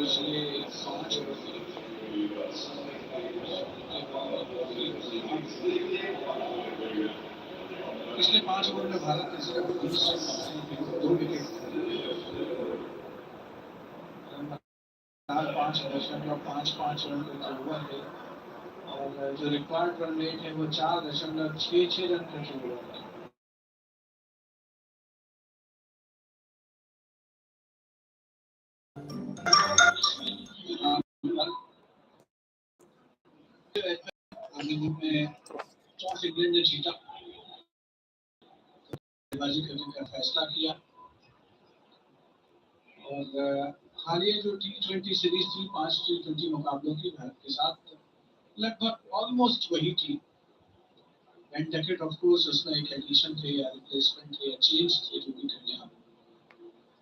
पिछले 5 ओवर में भारत ने सिर्फ 20 रन बनाए, 2 विकेट लगातार 5.55 रन के ओवर है और जो रिकॉर्ड रन रेट है वो 4.66 रन प्रति ओवर है। टॉस इंग्लैंड ने जीता, बल्लेबाजी करने का फैसला किया और हालिया जो T20 सीरीज थी 5 T20 मुकाबलों की भारत के साथ लगभग ऑलमोस्ट वही थी। एंड डेकेट ऑफ कोर्स उसमें एक एडिशन थे या रिप्लेसमेंट थे या चेंज थे जो भी करने हम।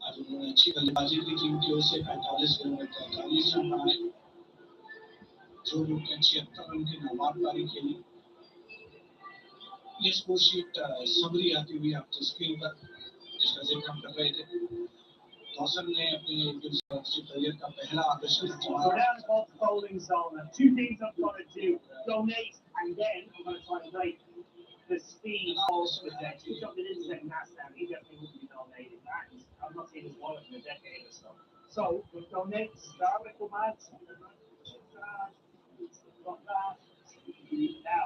आज उन्होंने अच्छी बल्लेबाजी की, टीम की ओर से 45 रन में 43 रन बनाए, जो लोग 76 रन की नाबाद पारी खेली। ये स्कोर शीट समरी आती हुई आपकी स्क्रीन पर जिसका जिक्र हम कर रहे थे। दौसन ने अपने करियर का पहला आकर्षण the speed of the deck. He dropped it into second half stand. He definitely wouldn't be nominated that. I've not seen his wallet in a decade or so. So, we'll donate Starlight Mads. Got that. Now,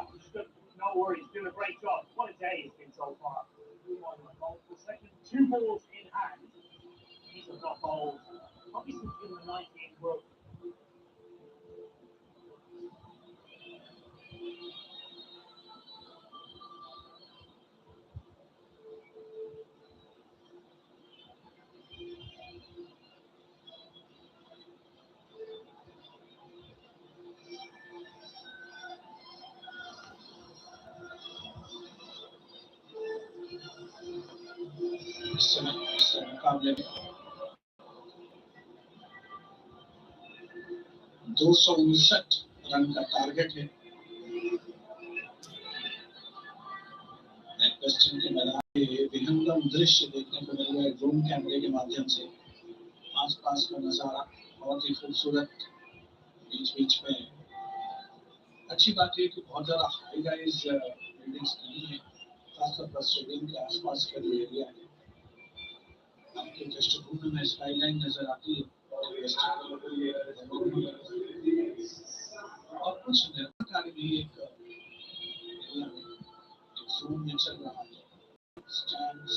no worries, doing a great job. What a day it's been so far. Second, 2 balls in hand. These are not bowled. Probably since in the 19th World. मुकाबले में 259 run का target है। Western के मैदान के विहंगम दृश्य देखने को मिल रहा है ड्रोन कैमरे के माध्यम से। आसपास का नजारा बहुत ही खूबसूरत, बीच बीच में अच्छी बात है कि बहुत ज्यादा हाई राइज बिल्डिंग्स नहीं है, खासतौर पर स्टेडियम के आसपास का जो एरिया है आपके दृष्टिकोण में स्काईलाइन नजर आती है और कुछ निर्माण कार्य भी एक जोन में चल रहा है। स्टैंड्स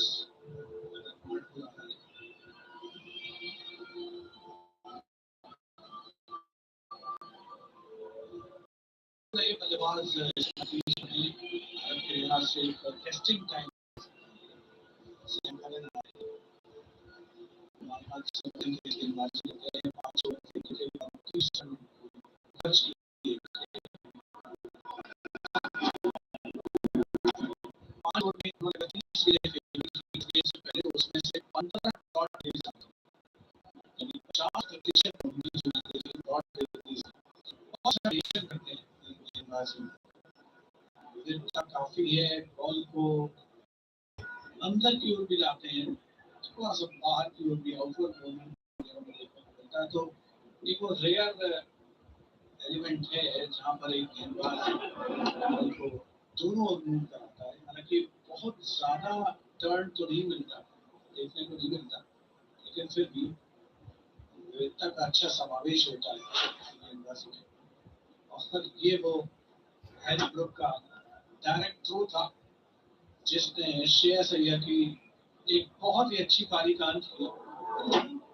नए बल्लेबाज भारत के लिहाज से एक टेस्टिंग टाइम उसमें से 15 डॉट यानी 50% करते हैं। काफी है, बॉल को अंदर की ओर भी लाते हैं, थोड़ा सा बाहर की ओर भी आउटवर्ड मिलता है। तो एक वो रेयर एलिमेंट है जहाँ पर एक गेंदबाज को दोनों ओर मूव कराता है। हालांकि बहुत ज्यादा टर्न तो नहीं मिलता, देखने को नहीं मिलता, लेकिन फिर भी विविधता का अच्छा समावेश होता है गेंदबाजी में। और ये वो हैरी ब्रुक का डायरेक्ट थ्रो था जिसने श्रेयस अय्यर की एक बहुत ही अच्छी पारी का अंत किया।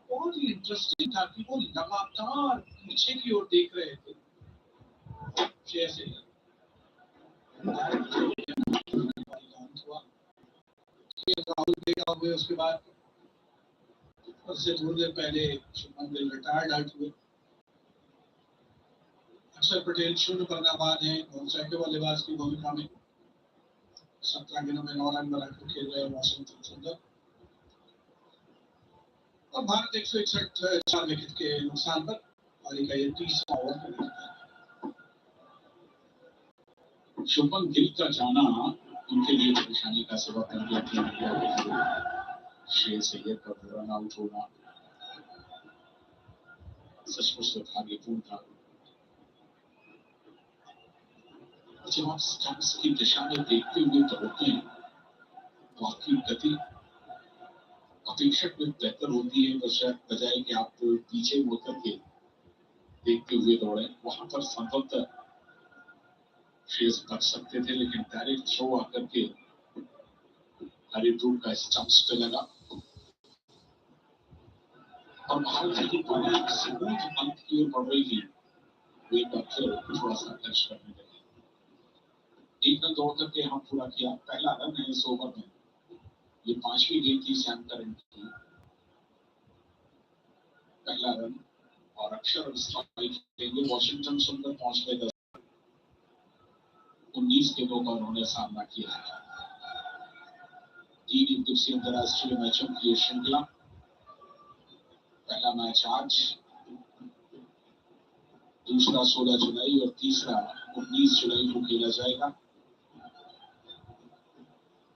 बहुत ही इंटरेस्टिंग था कि वो लगातार पीछे की ओर देख रहे थे श्रेयस अय्यर। राहुल बेटा हुए, उसके बाद उससे थोड़ी देर पहले शुभमन गिल रिटायर्ड आउट हुए। अक्षर पटेल 0 पर नाबाद हैं नॉन-स्ट्राइकर बल्लेबाज की भूमिका में। 17 गेंदों में 9 रन बनाकर खेल रहे वाशिंगटन सुंदर और भारत 161 4 विकेट के नुकसान पर पारी का ये 30वां ओवर खेला जाता है। शुभमन गिल का जाना उनके लिए परेशानी का सबब बन गया था। श्रेयस अय्यर का रन आउट होना सचमुच दुर्भाग्यपूर्ण था। जब आप स्टंप्स की दिशा में देखते हुए दौड़ते हैं तो आपकी गति अपेक्षाकृत बेहतर होती है, बजाय कि आप पीछे मुड़कर के देखते हुए दौड़े। वहां पर संभवतः शेष बच सकते थे, लेकिन डायरेक्ट थ्रो आकर के हरिद्रूप का स्टंप्स पे लगा और भारत की बॉलिंग स्मूथ अंत की ओर बढ़ रही थी। वे थोड़ा सा टच करने लगे। एक रन दौड़ करके हम पूरा किया। पहला रन है इस ओवर में। ये 5वीं गेंद थी सैम करन की। पहला रन और अक्षर स्ट्राइक लेंगे। वॉशिंगटन सुंदर पहुंच गए। 19 गेंदों का उन्होंने सामना किया है। 3 दिवसीय अंतर्राष्ट्रीय मैचों की श्रृंखला। पहला मैच आज, दूसरा 16 जुलाई और तीसरा 19 जुलाई को खेला जाएगा।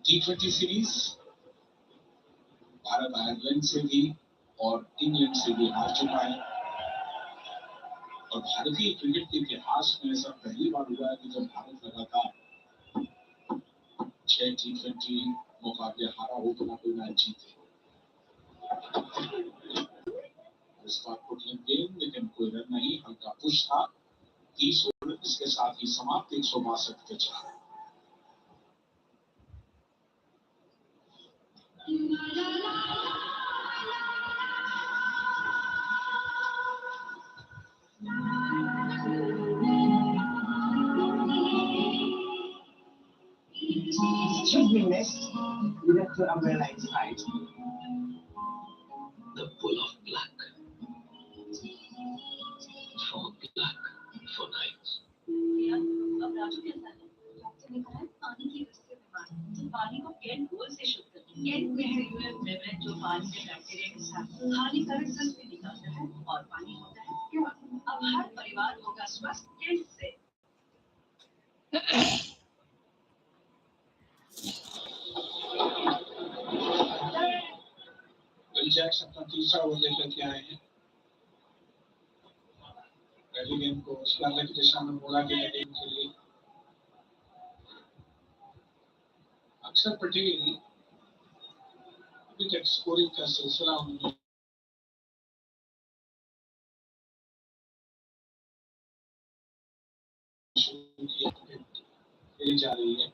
T20 सीरीज भारत आयरलैंड से भी और इंग्लैंड से भी हार चुका है और भारतीय क्रिकेट के इतिहास में ऐसा पहली बार हुआ है कि जब भारत लगातार 6 T20 मुकाबले हारा हो तो ना कोई मैच जीते। इस बार पुटलिंग गेम, लेकिन कोई रन नहीं, हल्का पुश था। 30 ओवर इसके साथ ही समाप्त। 162 पे 4। Should be missed. You have to umbrella inside. The pull of black. For black, for nights. अब राजू कैसा है? डॉक्टर ने कहा है पानी की वजह से बीमार है। तो पानी को कैन घोल से शुद्ध करें। कैन बेवरेज जो पानी के बैक्टीरिया के साथ हानिकारक तत्व भी निकालता है और पानी होता है प्योर। अब हर परिवार होगा स्वस्थ कैन से। जैक्स अपना तीसरा ओवर लेकर के आए हैं। पहली गेंद को स्क्वायर की दिशा में मोड़ा गया गेंद के लिए। अक्षर पटेल अभी तक स्कोरिंग का सिलसिला उन्होंने शुरू किया जा रही है।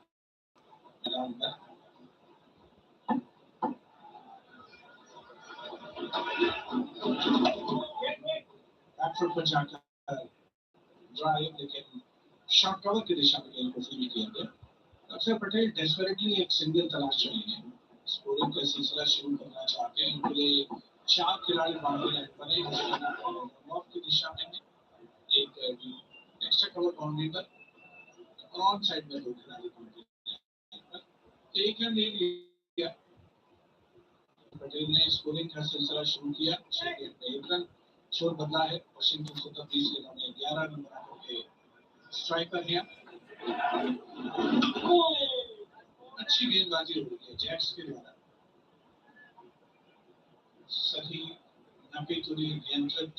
बैकफुट पर जाकर ड्राइव, लेकिन शॉर्ट कवर की दिशा में गेंद को फील्ड किया गया। अक्षर पटेल डेस्परेटली एक सिंगल तलाश रहे हैं। स्कोरिंग का सिलसिला शुरू करना चाहते हैं। उनके लिए 4 खिलाड़ी बाउंड्री लाइन पर हैं। ऑफ की दिशा में एक एक्स्ट्रा कवर बाउंड्री पर और ऑन साइड में 2 खिलाड़ी बाउंड्री लाइन पर। एक रन ले लिया। पटेल ने स्कोरिंग का सिलसिला शुरू किया। 6 गेंद में 1 रन। स्कोर बदला है। वॉशिंगटन सुंदर 20 गेंदों में 11 रन बना करके स्ट्राइक कर लिया। अच्छी गेंदबाजी हो रही है जैक्स के द्वारा। सही नपी तुरी नियंत्रित,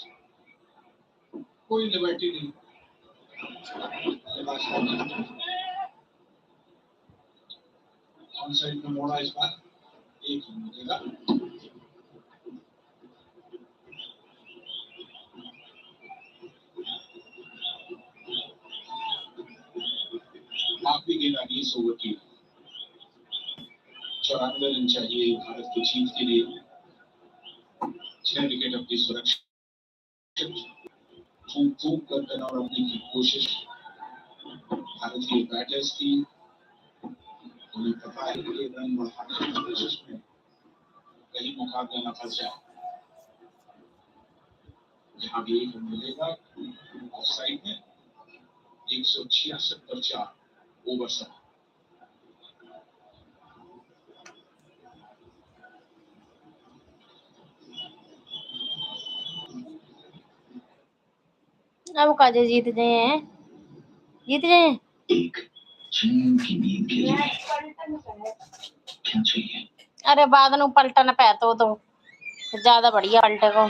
कोई लिबर्टी नहीं। ऑन साइड में मोड़ा इस बार। 1 रन मिलेगा। आखिरी गेंद आ गई इस ओवर की। 94 रन चाहिए भारत की जीत के लिए। 6 विकेट अपनी सुरक्षित फूंक कर रन अपनी की कोशिश भारतीय बैटर्स की। उन्हें पता है कि रन बढ़ाने की कोशिश में कहीं मुकाबला न फंस जाए। यहाँ भी 1 रन मिलेगा ऑफ साइड में। 166 पर 4 ओवर सब। अब काजे जीत गए हैं, जीत गए हैं। एक चैन की नींद के लिए क्या चाहिए? अरे बाद में पलटन पे तो ज्यादा बढ़िया पलटे को।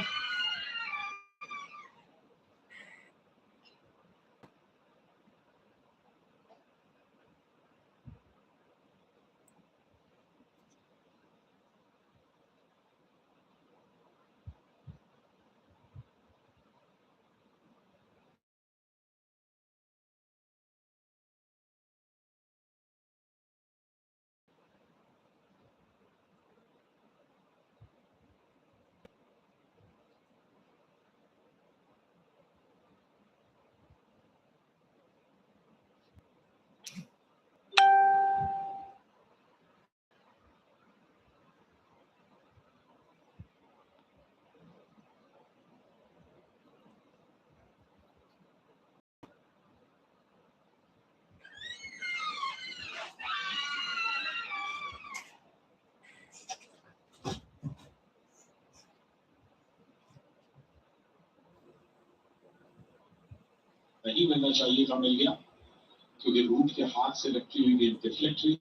नहीं मिलना चाहिए था मिल गया, क्योंकि रूट के हाथ से लगती हुई गेंद डिफ्लेक्ट हुई,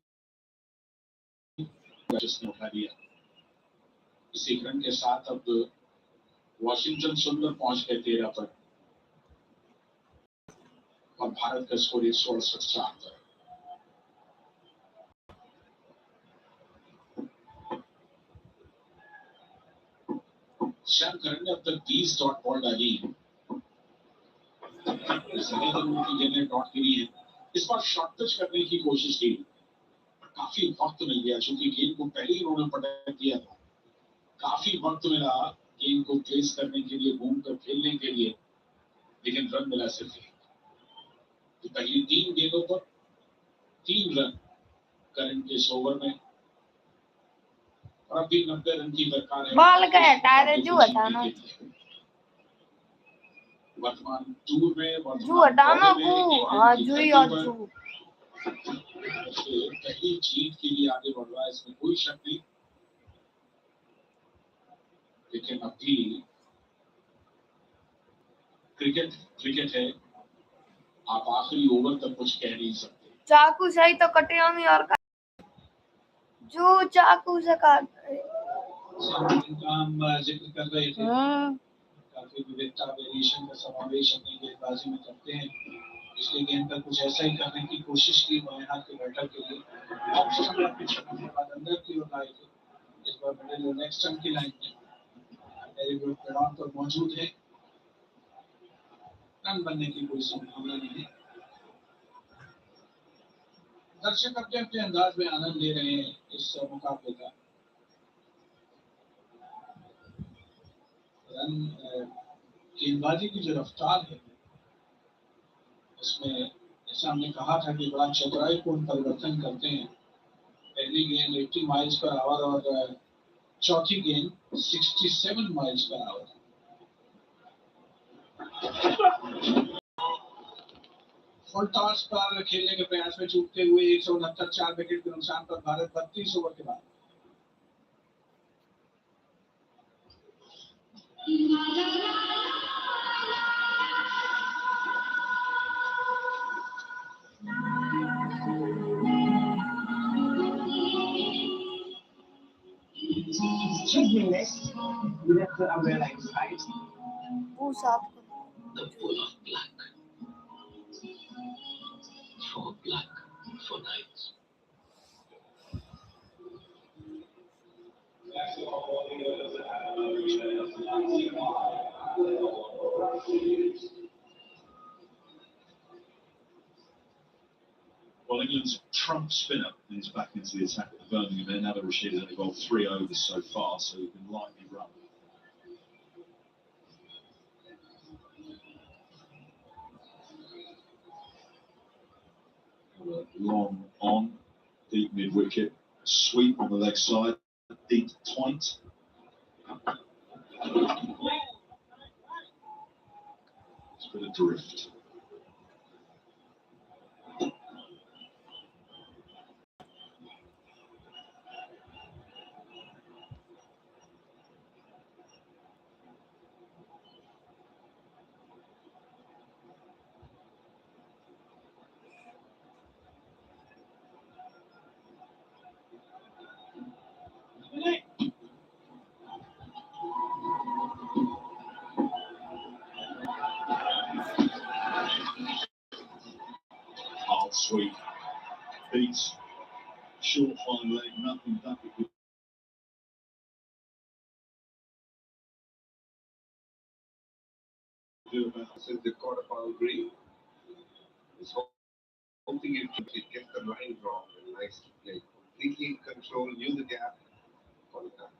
जिसने उठा दिया। इसी रन के साथ अब वॉशिंगटन सुंदर पहुंच गए 13 पर और भारत का स्कोर 168 पर। श्याम करन ने अब तक 20 डॉट बॉल डाली है। गेंदें डॉट गिरी है। इस बार शॉर्ट टच करने की कोशिश की, काफी वक्त मिल गया, चूंकि गेंद को पहले ही उन्होंने पटक दिया था। काफी वक्त मिला गेंद को प्लेस करने के लिए, घूम कर खेलने के लिए, लेकिन रन मिला सिर्फ एक। तो पहली 3 गेंदों पर 3 रन करंट के इस ओवर में, और अभी 90 रन की दरकार है। बॉल का हटा दे, जू हटाना, वर्तमान टूर में जू हटाना को, हाँ जू ही और जू। पहली जीत के लिए आगे बढ़ रहा है, इसमें कोई शक नहीं, लेकिन अभी क्रिकेट क्रिकेट है, आप आखिरी ओवर तक कुछ कह नहीं सकते। चाकू सही तो कटिया नहीं और जो चाकू से काट हम जिक्र कर रहे थे, काफी विविधता, वेरिएशन का समावेश अपनी गेंदबाजी में करते हैं। पिछले गेंद पर कुछ ऐसा ही करने की कोशिश की बयानात के बैठक के लिए, बाद अंदर की ओर आए थे। इस बार मिडिल नेक्स्ट स्टंप की लाइन में मेरे ग्रुप मैदान पर मौजूद है, रन बनने की कोई संभावना नहीं है। दर्शक अपने अपने अंदाज में आनंद ले रहे हैं इस मुकाबले का। रन गेंदबाजी की जो रफ्तार है, उसमें जैसा हमने कहा था कि बड़ा चतुराईपूर्ण परिवर्तन करते हैं। पहली गेंद 80 माइल्स पर आवर और चौथी गेंद 67 miles per hour. Full toss पर खेलने के प्रयास में चूकते हुए 169 4 विकेट के नुकसान पर भारत 32 ओवर के बाद वो साफ The pull of black. For black, for night. Well, England's trump spinner is back into the attack at the Birmingham end. Nader Rashid has only bowled 3 overs so far, so he's been lightly run. Long on, deep mid wicket, sweep on the leg side, deep point. It's a bit of drift. Hard sweep, beats, short fine leg, nothing that we could do about it. Since they caught a foul green, this whole thing it kept the line wrong and nice to play. Completely in control, knew the gap for the time.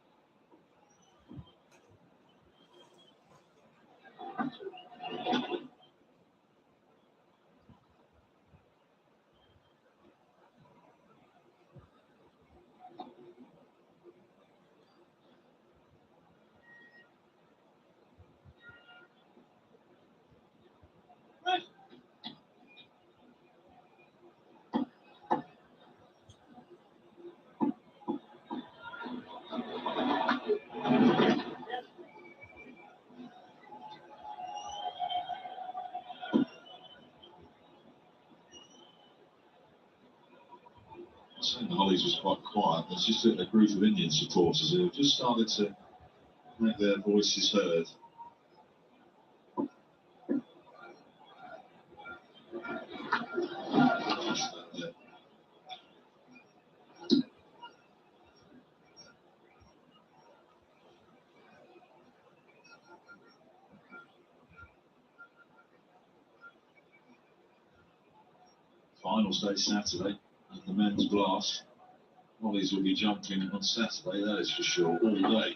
saying the Hollies was quite quiet. There's just a group of Indian supporters who have just started to make their voices heard. Finals day Saturday at the men's blast. Hollies will be jumping on Saturday, that is for sure, all day.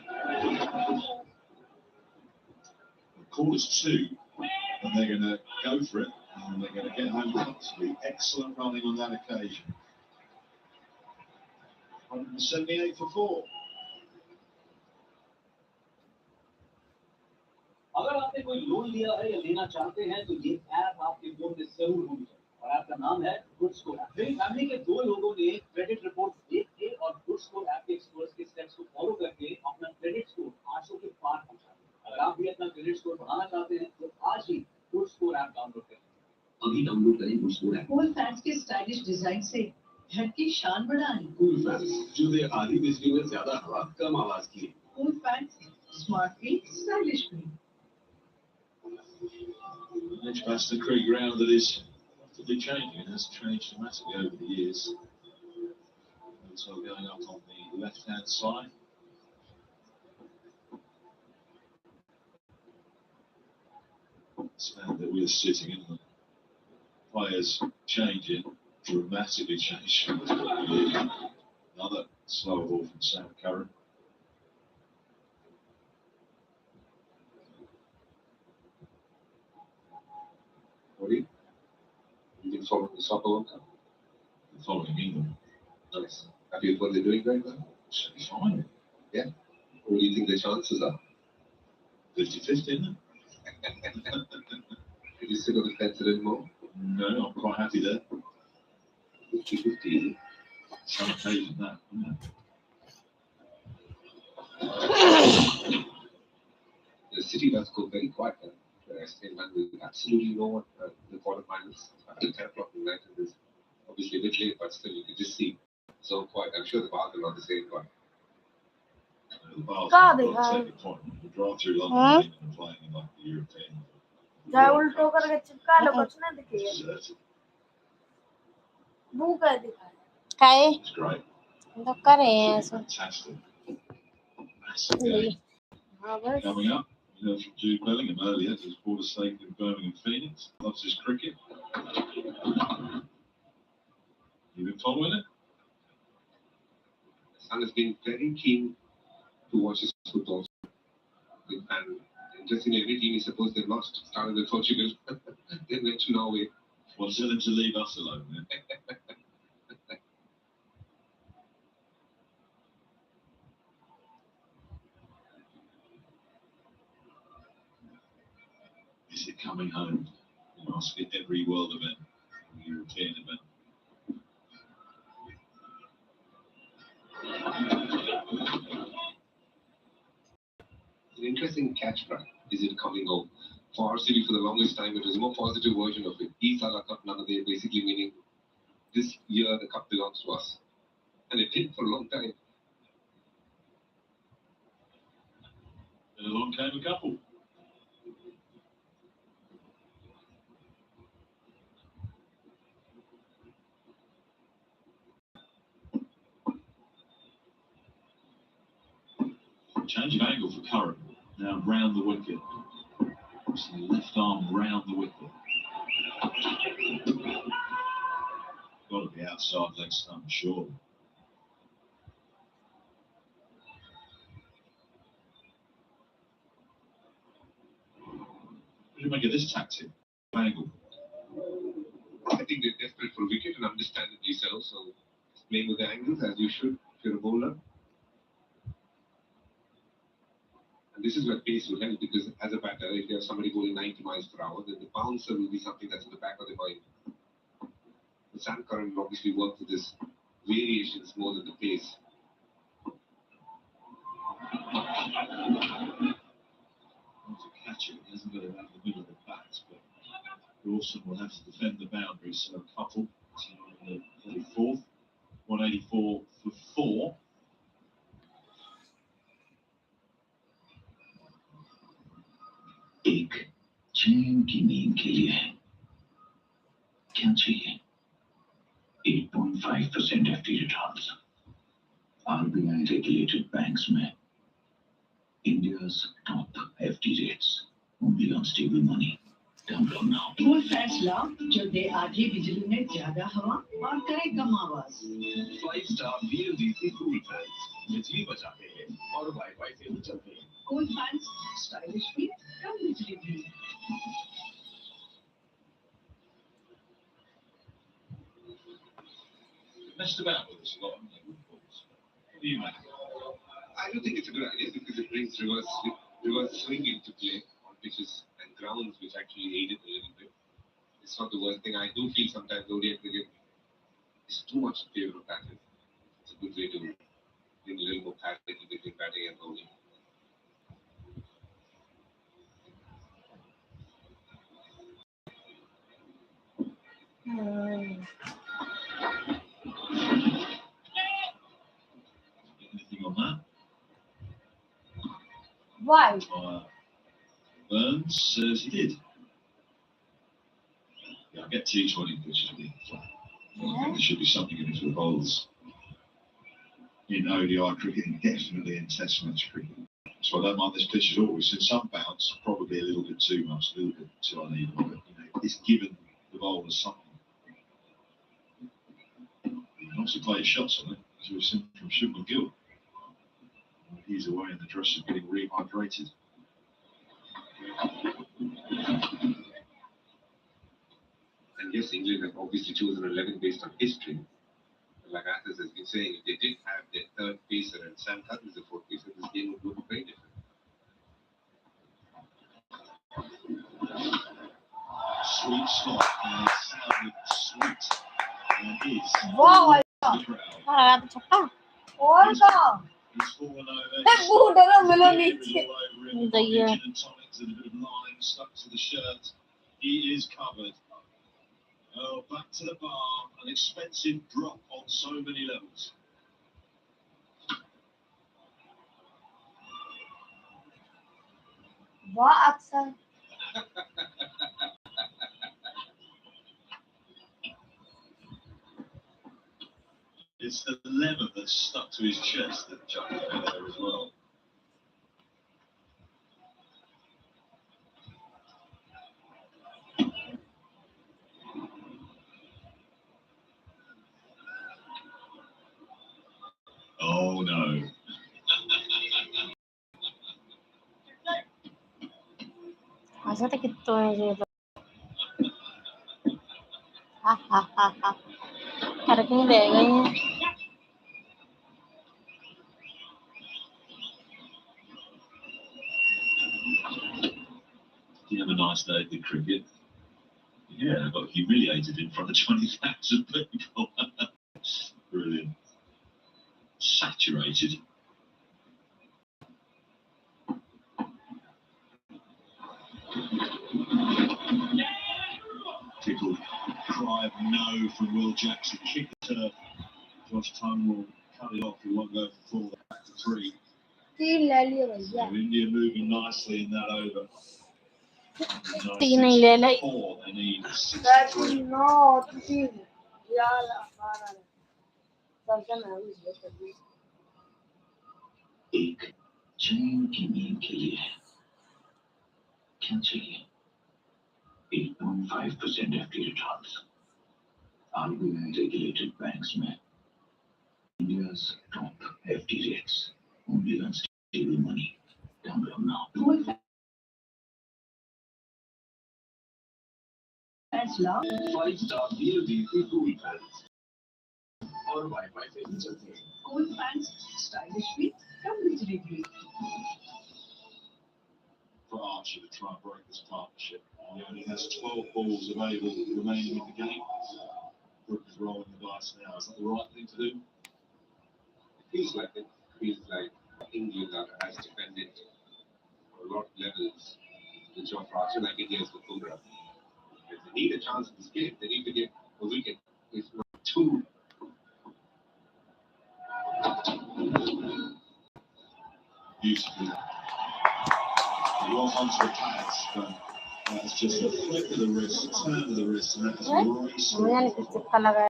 The quarter's 2, and they're going to go for it, and they're going to get home comfortably. Excellent running on that occasion. 178 for 4. अगर आपने कोई loan लिया है या लेना चाहते हैं तो ये ऐप आपके फोन में जरूर होनी चाहिए और ऐप का नाम है गुड स्कोर ऐप। मेरी फैमिली के 2 लोगों ने क्रेडिट रिपोर्ट देख के और गुड स्कोर ऐप के एक्सपर्ट्स के स्टेप्स को फॉलो करके अपना क्रेडिट स्कोर 800 के पार पहुंचा। अगर आप भी अपना क्रेडिट स्कोर बढ़ाना चाहते हैं तो आज ही गुड स्कोर ऐप डाउनलोड करें। अभी डाउनलोड करें good score app. Cool fans के स्टाइलिश डिजाइन से घर की शान बढ़ाएं। कूल फैंस जो दे आधी बिजली में ज्यादा हवा कम आवाज की। Cool fans smartly stylishly. Edgbaston Creek ground that is rapidly changing. It has changed dramatically over the years. Also going up on the left-hand side. Stand that we're sitting in, the players changing, dramatically changed. Another slow ball from Sam Curran. What you been following the soccer World Cup? Following England. Nice. Happy with what they're doing right now? Should be fine. Yeah. What do you think the chances are? 50-50, isn't Did you sit on the fence a little more? No, I'm quite happy there. 50-50. Some occasion that. The City does go very quiet. I stay man with absolutely no one. The quarterfinals after 10 o'clock at night is obviously a bit late, but still you can just see so quiet. I'm sure the bars are not the same quiet. The Bars God, have they got to have. take a point. The drive through London and playing in like the European. चाहे उल्टो करके चिपका लो कुछ नहीं दिखेगा। It's भूख है दिखाए। काय great. तो करे हैं ऐसा Fantastic. Massive game. हाँ बस। Coming up, you know, from Jude Bellingham earlier, he's bought a stake in Birmingham Phoenix. Loves his cricket. You been following it? Son has been very keen to watch his football. And interestingly, every team he supposed they've lost. Started with Portugal, then went to Norway. Well, tell him to leave us alone then. Is it coming home? You ask it every world event, European event. It's an interesting catch, Brad. Is it coming home? For RCB, for the longest time, it was a more positive version of it. Isala Cup, none of it, basically meaning this year the cup belongs to us. And it did for a long time. And along came a couple. Change of angle for Curran. Now round the wicket. So left arm round the wicket. Got to be outside leg stump, sure. What do you make of this tactic? Angle. I think they're desperate for a wicket and understandably so. So playing with the angles as you should if you're a bowler. And this is where pace will help because as a batter, if you have somebody bowling 90 miles per hour, then the bouncer will be something that's in the back of the mind. The Sam Curran will obviously work with this variations more than the pace. To catch it, he hasn't got it out the middle of the bat, but Dawson will have to defend the boundary, so a couple on the 34th. 184 for 4. एक चैन की नींद के लिए क्या चाहिए? 8.5% FD returns. RBI regulated banks में India's top FD rates. Only on stable money. Download now. कोई फैसला जो दे आधी बिजली में ज्यादा हवा और करे कम आवाज। 5-star VLDC cool fans. बिजली बचाते हैं और वाईफाई से भी चलते हैं। कोई फैंस स्टाइलिश भी कम बिजली भी। Messed about with this a lot, haven't they, with balls? What do you make of it? I don't think it's a good idea because it brings reverse swing into play on pitches and grounds, which actually aid it a little bit. It's not the worst thing. I do feel sometimes ODI cricket is too much in favor of batting. It's a good way to bring a little more parity between batting and bowling. Anything on that? Why? Burns says he did. Yeah, I get T20 pitches being flat. I think there should be something in it for the bowlers. In ODI cricket, and definitely in Test match cricket. So I don't mind this pitch at all. It's in some bounce, probably a little bit too much, a little bit too uneven. But it's given the bowlers something. You can also play your shots on it, as we've seen from Shakya Gill. He's away in the dressing, getting rehydrated. And yes, England have obviously chosen 11 based on history. Like Athas has been saying, if they did have their third pacer and Sam Curran is the fourth pacer, this game would look very different. Sweet slot, and it sounded sweet. And it is. Wow, The crowd. लगा तो छक्का और का He's fallen over. बूढ़ा ना मिलो All नीचे। over him. The year. Gin and tonics and a bit of lime stuck to the shirt. He is covered. Oh, back to the bar. An expensive drop on so many levels. वाह अक्सर It's the lemon that's stuck to his chest that jumped over there as well. Oh no. ऐसा तो कितना है ये तो हा हा हा हा फर्क नहीं देगा ये Did you have a nice day at the cricket? Yeah, I got humiliated in front of 20,000 people. Brilliant. Saturated. Tickled cry of no from Will Jackson. Kick the turf. Josh Tongue will cut it off. He won't go for 4, back to 3. तीन ले लिए भैया So India moving nicely in that over. तीन नहीं ले लाई 4, they need 6 to 3. नौ तीन यार बारह दर्जन है उस एक चैन की नींद के लिए क्या चाहिए? 8.5% FD returns. RBI regulated banks में India's top FD rates. Only on stable money. Download now. फैसला 5-star VLDC cool fans. और वाईफाई से भी चलते हैं। कोई फैंस स्टाइलिश भी कम बिजली भी। For Archer to try and break this partnership. He only has 12 balls available remaining in the game. Brooke is rolling the dice now. Is that the right thing to do? It feels like England has defended on a lot of levels with Geoff Archer, like India is with Bumrah. If they need a chance in this game, they need to get a wicket, if not 2. Beautifully. He was onto the pads, but that's just a flick of the wrist, a turn of the wrist, and that's Mamaya ni kichipka lagaya.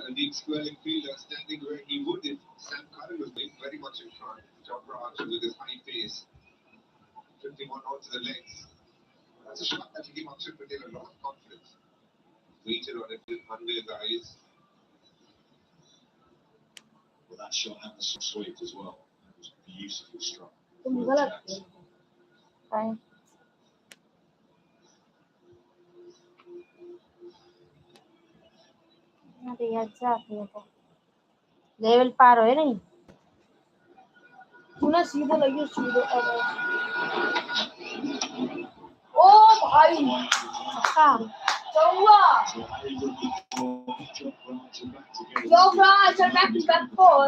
A deep squaring fielder standing where he would if Sam Curran was being very much in front. Jofra Archer with his high pace, 51 out to the legs. That's a shot that will give Akshay Patel a lot of confidence. Waited on it under his eyes. Well, that shot had the sweep as well. It was beautifully struck. तुम गलत थे। Fine. अरे यार जाती है तो level पार होए नहीं तूने सीधे लगी सीधे अरे ओ भाई छक्का चौवा Jofra Archer back to back four.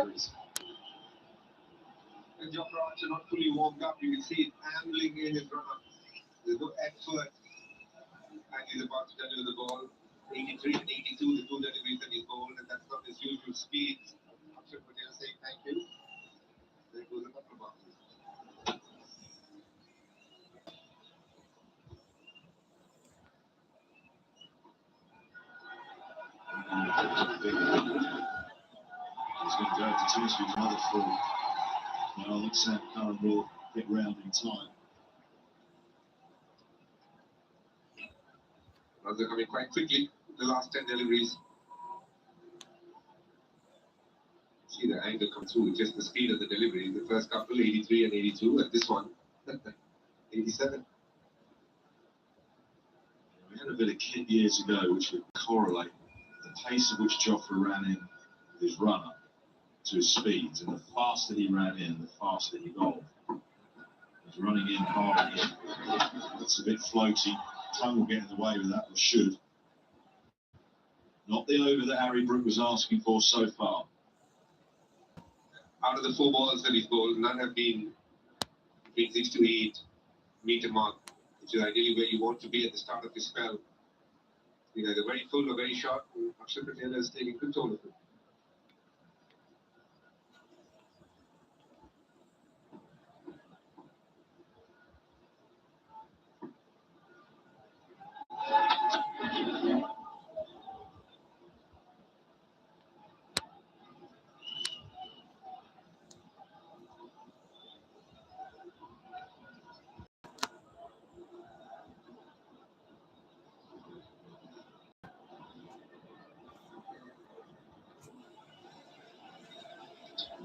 And Jofra Archer not fully warmed up. You can see it ambling in his run up. There's no effort. And he's about to deliver the ball. 83 and 82, the two deliveries that he's bowled, and that's not his usual speed. Akshay Patel saying thank you. There goes a couple of bounces. He's going to go to tennis with another full. Now I think Sam Curran will get round in time. Runs are coming quite quickly. The last 10 deliveries. See the angle come through, just the speed of the delivery. The first couple, 83 and 82, and this one, 87. We had a bit of kit years ago which would correlate the pace at which Jofra ran in his runner to his speeds, and the faster he ran in, the faster he bowled. He's running in hard again. It's a bit floaty. Tongue will get in the way with that, or should. Not the over that Harry Brook was asking for so far. Out of the 4 balls that he's bowled, none have been between 6 to 8 meter mark, which is ideally where you want to be at the start of your spell. Either they're very full or very short, and Akshay Patel is taking control of it.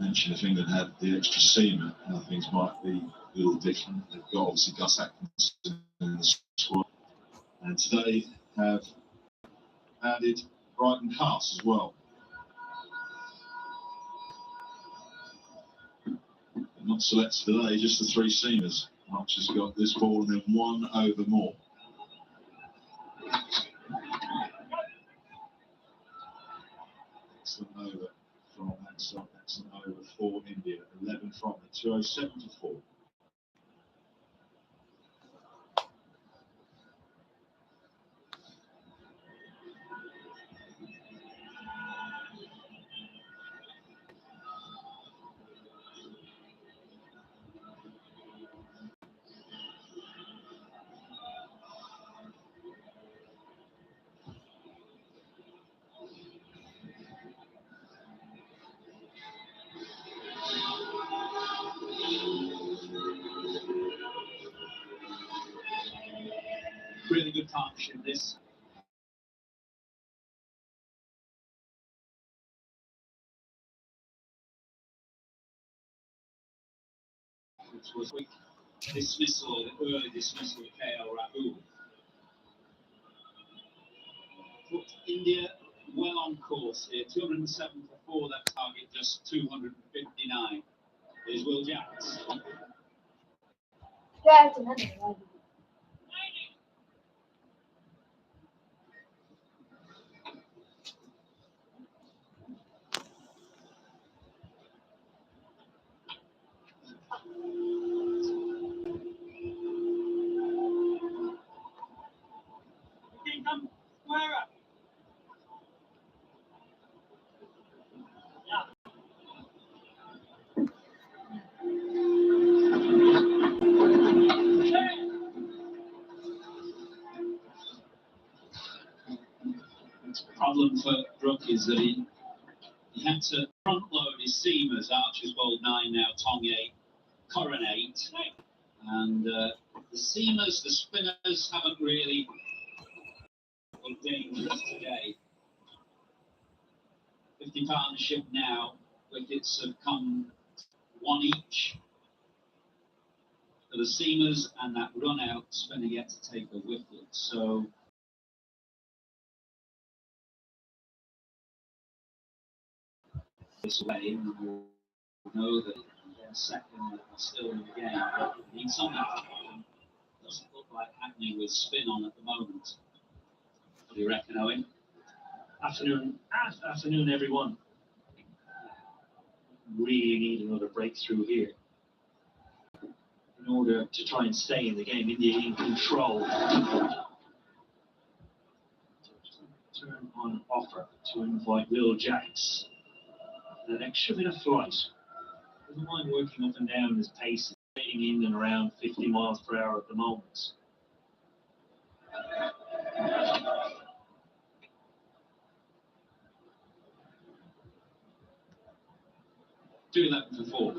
Mentioned if England had the extra seamer, now things might be a little different. They've got obviously Gus Atkinson in the squad, and today have added Brighton Cass as well. Not selected today, just the 3 seamers. March has got this ball and then 1 over more. Excellent over from Axel. Excellent over for India. 11 from it. 207 to 4. Really good partnership, this. Which was quick dismissal, early dismissal of KL Rahul. Put India well on course here. 207 for 4, that target just 259. Here's Will Jacks. क्या है तुम्हें Come, square up. Yeah. problem for Brook is that he had to front load his seamers. Archer's bowled 9 now, Tong 8, Corran 8. And the seamers, the spinners, haven't really been dangerous today. 50 partnership now. Wickets have come 1 each for the seamers, and that run out, spinner yet to take a wicket. So this way, and we'll know that they're second are still in the game. But we need something. Doesn't look like happening with spin on at the moment. What do you reckon, Owen? Afternoon, everyone. Really need another breakthrough here in order to try and stay in the game. India in control. Turn on offer to invite Will Jacks. An extra bit of flight. Doesn't mind working up and down his pace, trading in and around 50 miles per hour at the moment. Do that for 4.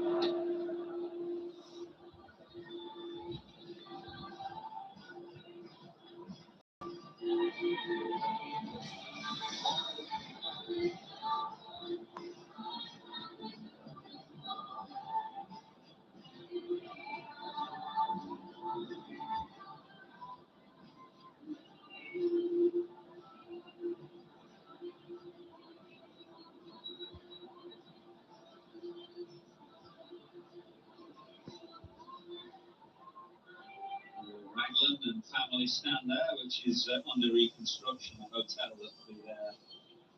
Raglan and family stand there, which is under reconstruction, a hotel that will be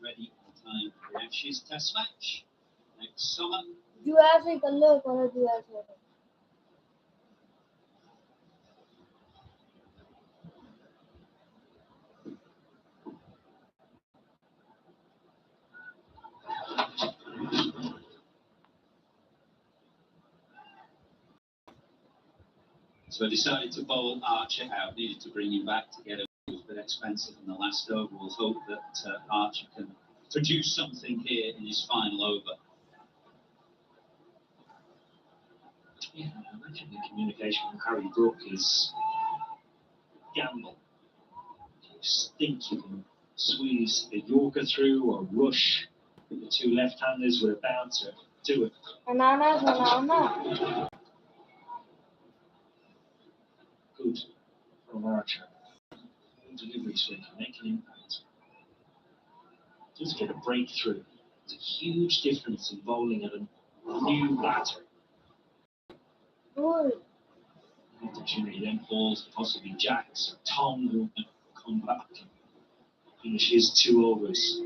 ready in time for the Ashes Test match next summer. जो ऐसे कर लो करो जो ऐसे So I decided to bowl Archer out, needed to bring him back to get him. It was a bit expensive in the last over. We'll hope that Archer can produce something here in his final over. Yeah, I imagine the communication with Harry Brook is gamble. You think you can squeeze the Yorker through or rush the 2 left-handers with a bouncer. Do it. Banana Good from Archer. Good delivery so he can make an impact. Just get a breakthrough. It's a huge difference in bowling at a new batter. Good. Opportunity then falls to possibly Jacks or Tom, who can come back and finish his 2 overs.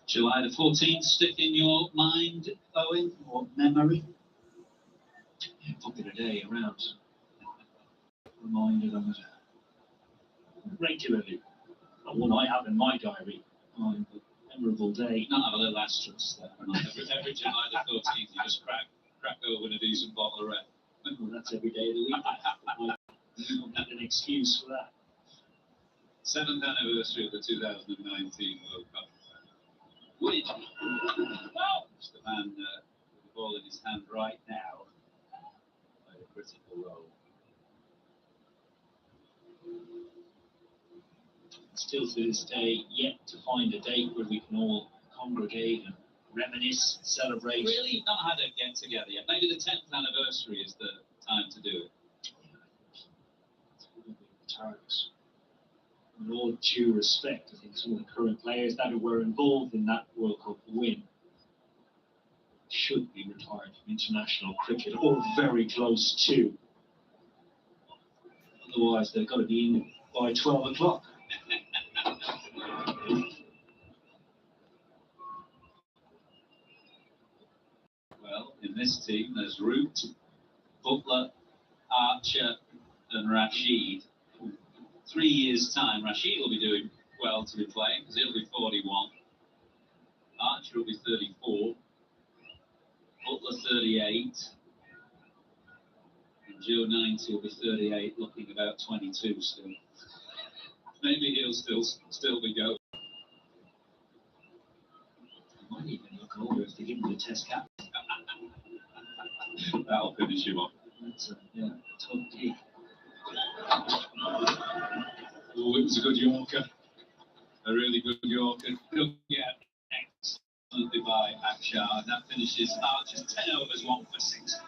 July the 14th stick in your mind, Owen, or memory? Yeah, popular day around. Reminded of it regularly. Not one I have in my diary. Oh, a memorable day. Not have a little asterisk there. Every July the 14th, you just crack open a decent bottle of red. Well, that's every day of the week. I don't need an excuse for that. 7th anniversary of the 2019 World Cup. Wood. Just the man with the ball in his hand right now. Played a critical role. Still to this day, yet to find a date where we can all congregate and reminisce, celebrate. Really not had a get together yet. Maybe the 10th anniversary is the time to do it. It's going to be targets. With all due respect, I think some of the current players that were involved in that World Cup win should be retired from international cricket, or very close to. Otherwise, they've got to be in by 12 o'clock. Well, in this team, there's Root, Butler, Archer and Rashid. 3 years' time, Rashid will be doing well to be playing because he'll be 41. Archer will be 34. Butler 38. And Joe 90 will be 38, looking about 22 still. Maybe he'll still be going. Might even look older if they give him the test cap. That'll finish him off. That's a tough gig. Oh, it was a good Yorker. A really good Yorker. Good, yeah, excellently by Akshar. That finishes Archer's 10 overs, 1 for 6.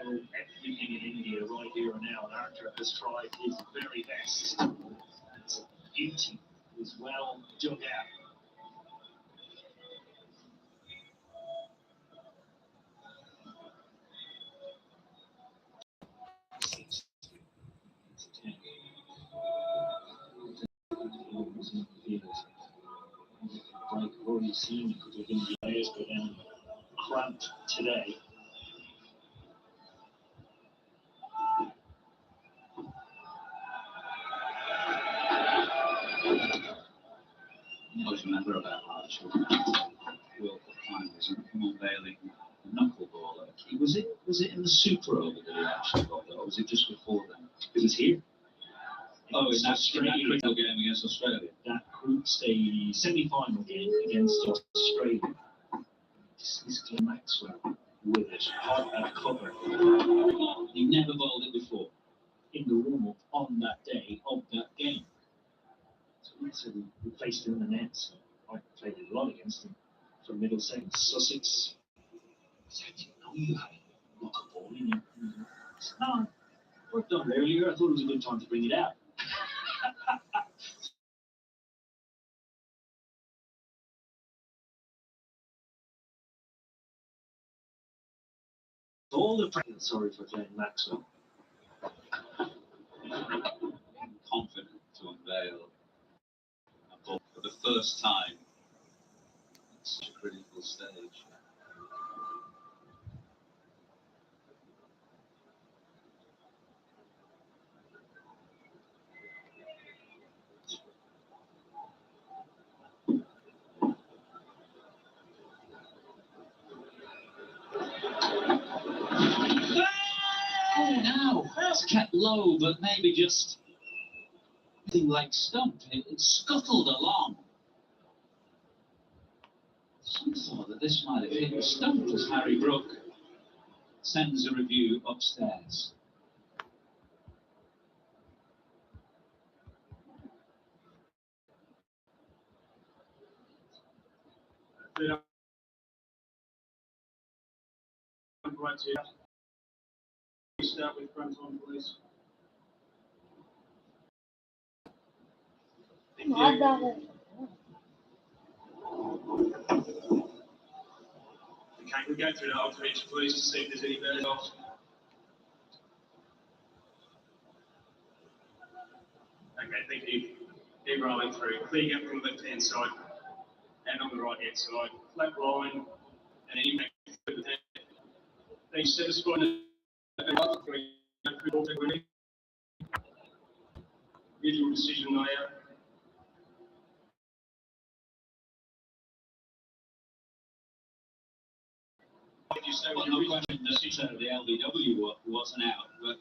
Everything in India right here and now, and Archer has tried his very best. It's a beauty as well dug out. Like what we've seen, could have been the players go down cramped today. You always remember about Archer. World Cup finals and unveiling the knuckleballer. Was it in the Super Over that he actually got that, or was it just before then? It was here. Oh, in that critical game against Australia. That group stage semi-final game against Australia. This Glenn Maxwell with it, hot at cover. He never bowled it before. In the warm-up on that day of that game. So we placed him in the net. So I played a lot against him from Middlesex, Sussex. So I didn't know you had a knock a ball in you. No, worked on it earlier. I thought it was a good time to bring it out. All the sorry for Glenn Maxwell. Confident to unveil a ball for the first time at such a critical stage. Oh, now it's kept low, but maybe just anything like stumped. It scuttled along. Some thought that this might have hit the stump as Harry Brook sends a review upstairs. Start with front on, please. बहुत बार है Okay, we go through the whole pitch, please, to see if there's any better off. Okay, thank you. Keep rolling through. Clear gap from the left-hand side and on the right-hand side. Flat line, and then you make the hand. Then you set a spot and up for visual decision layout. Well, no question that the LBW wasn't out, but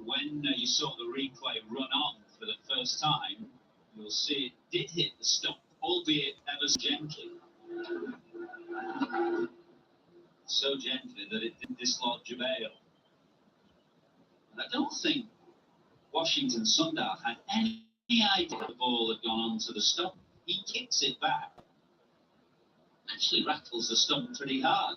when you saw the replay run on for the first time, you'll see it did hit the stump, albeit ever so gently. So gently that it didn't dislodge a bail. And I don't think Washington Sundar had any idea the ball had gone onto the stump. He kicks it back. Actually rattles the stump pretty hard.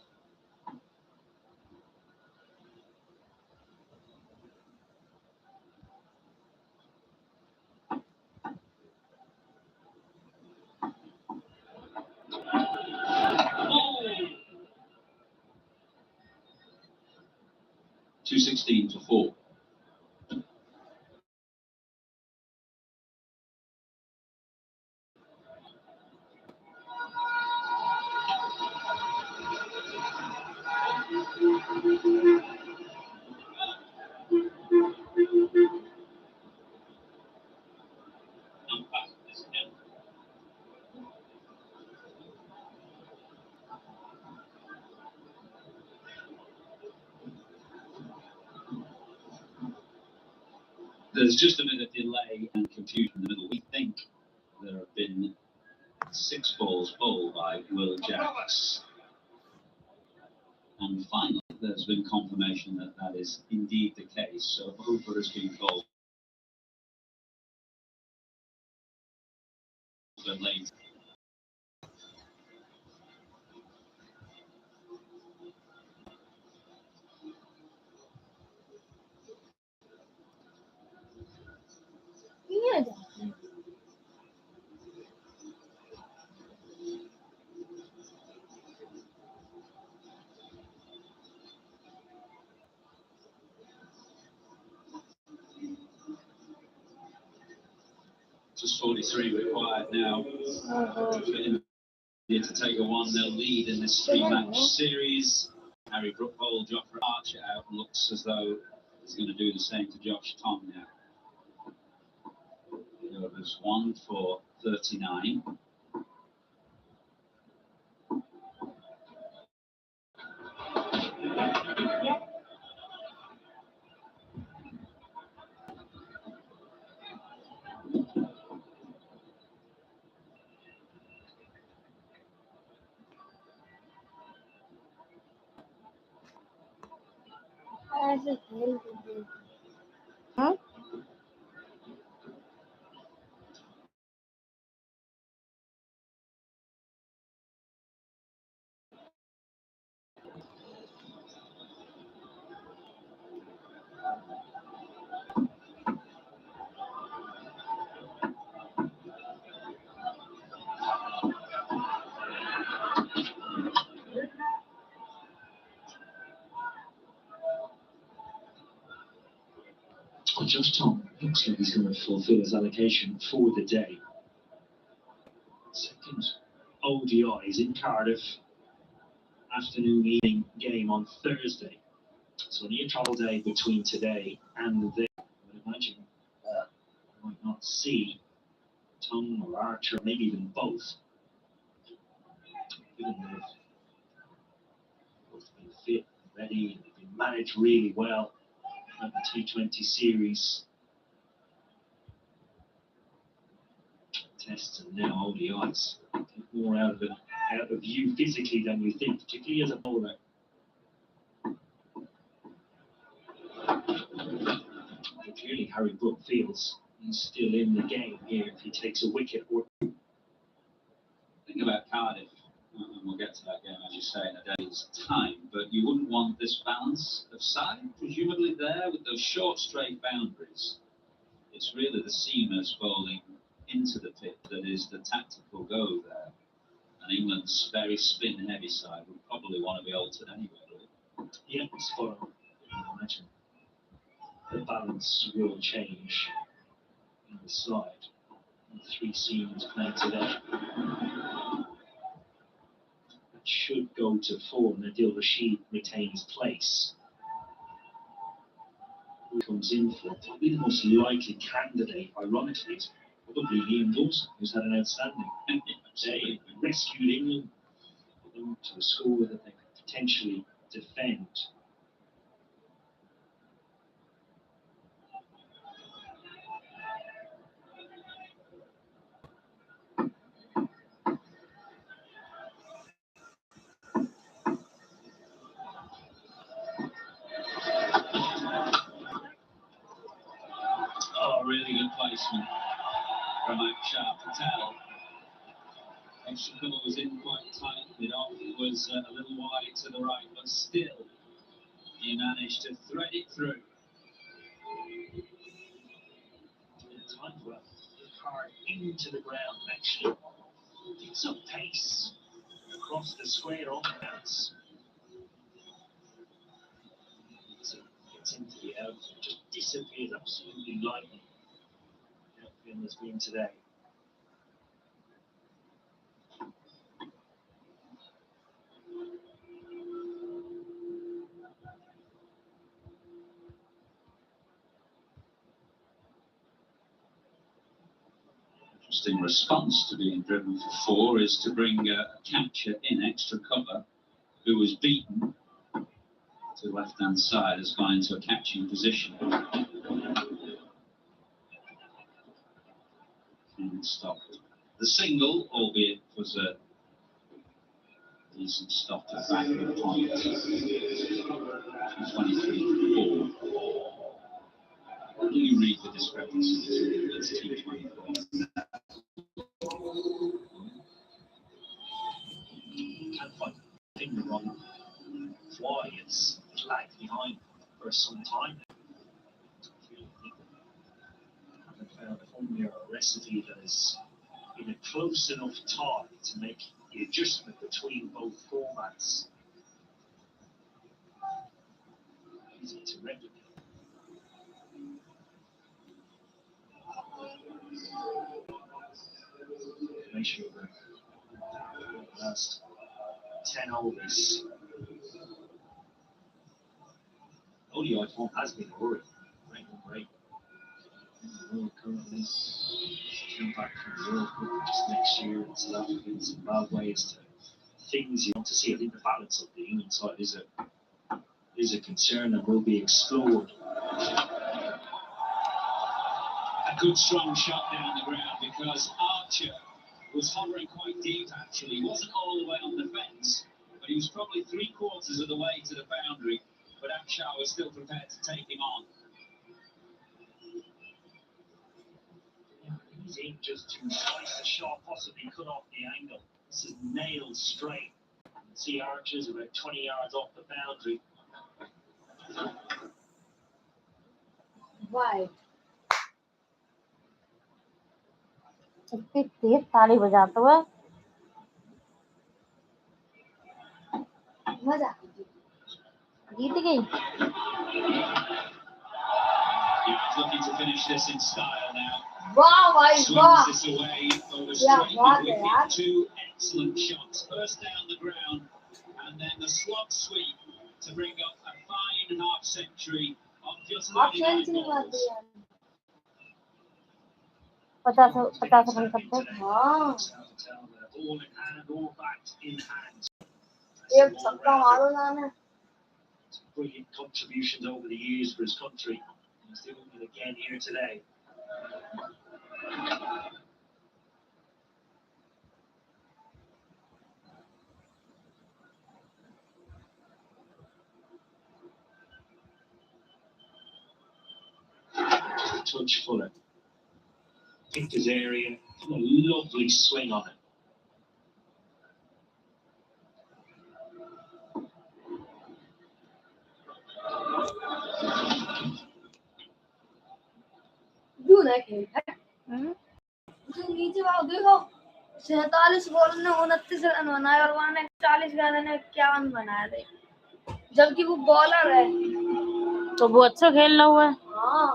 Oh! 216 for 4. There's just a bit of delay and confusion in the middle. We think there have been 6 balls bowled by Will Jacks. And finally, there's been confirmation that that is indeed the case. So over has been bowled. But late. Yeah. Just 43 required now for India to take a 1-0 lead in this 3-match series. Harry Brook bowled Jofra Archer out and looks as though he's going to do the same to Josh Tom now. There's 1 for 39. As a hell with it. Huh? Well, Josh Tom looks like he's going to fulfil his allocation for the day. Second ODIs in Cardiff, afternoon evening game on Thursday. So an travel day between today and then. I would imagine I might not see Tom or Archer, maybe even both. Given they've both been fit, ready, and they've been managed really well at the T20 series. Tests and now ODIs. Get more out of you physically than you think, particularly as a bowler. But clearly Harry Brook feels he's still in the game here if he takes a wicket or two. Think about Cardiff, and we'll get to that game, as you say, in a day's time, but you wouldn't want this balance of side, presumably there, with those short, straight boundaries. It's really the seamers bowling into the pit that is the tactical go there. And England's very spin-heavy side would probably want to be altered anyway, really. Yeah, spot on. I imagine the balance will change in the side. The 3 seamers playing today. That should go to 4, and Adil Rashid retains place. Who comes in for probably the most likely candidate, ironically, is probably Liam Dawson, who's had an outstanding day. Rescued England, put them to a score that they could potentially defend. Oh, really good placement from Akshar Patel. Extra cover was in quite tight, mid-off. It was a little wide to the right, but still, he managed to thread it through. Time for a hard into the ground, actually. Picks up pace across the square on the bounce. So gets into the outfield, just disappears absolutely lightly. The outfield has been today. Interesting response to being driven for 4 is to bring a catcher in extra cover who was beaten to the left-hand side, has gone into a catching position. And stopped the single, albeit it was a decent stop to the back of the point. 23-4. Do you read the discrepancy between these T24? Can't find the finger on why it's lagged behind for some time now. I haven't found a formula or a recipe that is in a close enough time to make the adjustment between both formats easy to replicate. Make sure that the last 10 overs ODI form has been a worry. Great. Currently, come back from the World Cup just next year in South Africa and Zimbabwe as to things you want to see. I think the balance of the England side is a concern and will be explored. A good strong shot down the ground because Archer was hovering quite deep actually. He wasn't all the way on the fence, but he was probably 3/4 of the way to the boundary. But Akshar was still prepared to take him on. He's aimed just to slice the shot, possibly cut off the angle. This is nailed straight. You can see Archer's about 20 yards off the boundary. Why? इतनी तेज ताली बजाते हुए मजा जीत गई। He's looking to finish this in style now. वाह भाई वाह Swings this away over क्या straight बात है wicket. यार 2 excellent shots. First down the ground, and then the slog sweep to bring up a fine half century on just half 39 century मार balls. दिया 50 run करते। हाँ All in hand, all bat in hand. एक छक्का मारो जाने Brilliant contributions over the years for his country. He's doing it again here today. Just a touch fuller. Picked his area, a lovely swing on it. क्यों नहीं खेलता जो नीचे आओ देखो 47 बॉल ने 29 रन बनाए और वहां ने 40 गेंद ने 51 बनाए थे जबकि वो बॉलर है तो वो अच्छा खेल रहा हुआ है। हाँ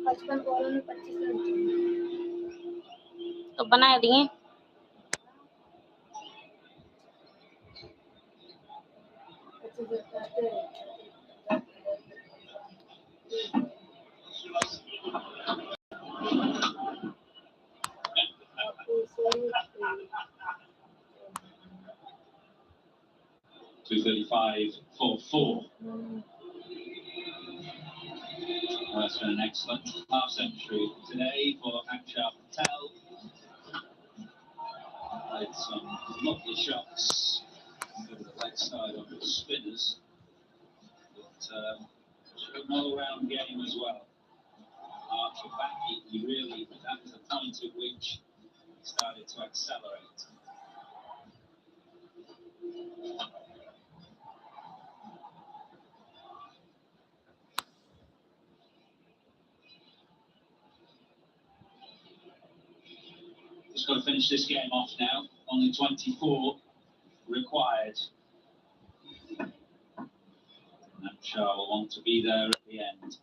55 बॉल में 25 रन तो बना दिए। .235.44. That's been an excellent half century today for Akshar Patel. Played some lovely shots over the leg side of the spinners, but an all-round game as well. Archer back, he really, that was the point at which he started to accelerate. Just got to finish this game off now. Only 24 required. And Akshar will want to be there at the end.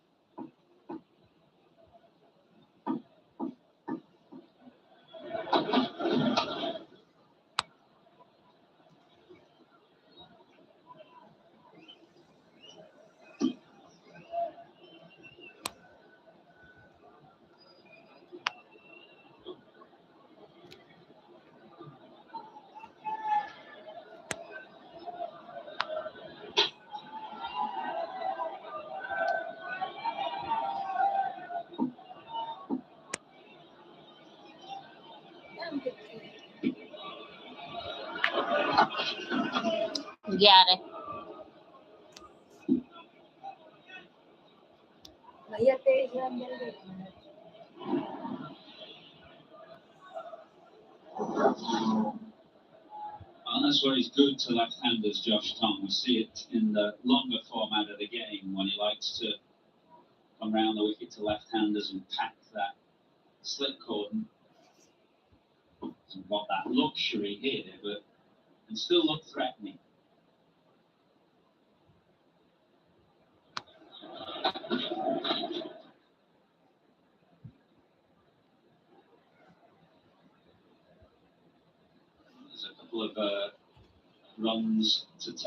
11 भैया 23 run मिल गए। And that's where he's good to left-handers, Josh Tom. We see it in the longer format of the game when he likes to come round the wicket to left-handers and pack that slip cordon. Hasn't got that luxury here, but can still look threatening. There's a couple of runs to take.